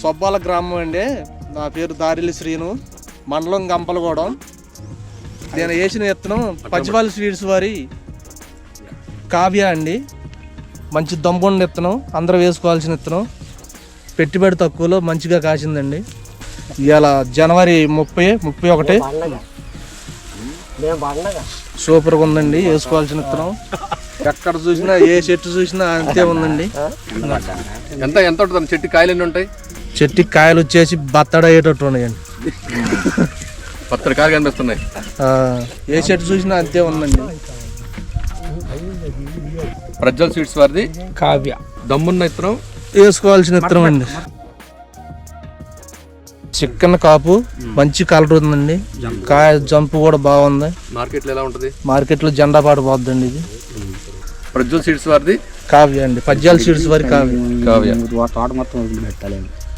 సొబ్బాల గ్రామం అండి. నా పేరు దారిలి శ్రీను, మండలం గంపలగూడెం. నేను వేసిన విత్తనం పచ్చిపాల స్వీట్స్ వారి కావ్య అండి. మంచి దమ్ముండి విత్తనం, అందరూ వేసుకోవాల్సిన విత్తనం. పెట్టుబడి తక్కువలో మంచిగా కాసిందండి. ఇవాళ జనవరి 30, 31 సూపర్గా ఉందండి. వేసుకోవాల్సిన విత్తనం ఎక్కడ చూసినా, ఏ చెట్టు చూసినా అంతే ఉందండి. ఎంత ఎంత ఉంటుంది చెట్టు? కాయలు ఎన్ని ఉంటాయి? చెట్టుకి కాయలు వచ్చేసి బత్తడ అయ్యేటట్టు ఉన్నాయండి. పత్తడి కాయలు కనిపిస్తున్నాయి. ఏ చెట్టు చూసినా అంతే ఉందండి. ప్రజ్వల్ సీడ్స్ వారిది కావ్య దమ్మున్న విత్తనం, వేసుకోవాల్సిన విత్తనం అండి. చికెన్ కాపు మంచి కలర్ ఉందండి. కాయ జంపు కూడా బాగుంది. మార్కెట్లో ఎలా ఉంటుంది? మార్కెట్లో జెండా పాట పోద్దండి. ఇది ప్రజ్వల్ సీడ్స్ వారిది కావ్య అండి. పద్యాల సీడ్స్ వారి కావ్య. కావ్య తోట మొత్తం పెట్టాలి.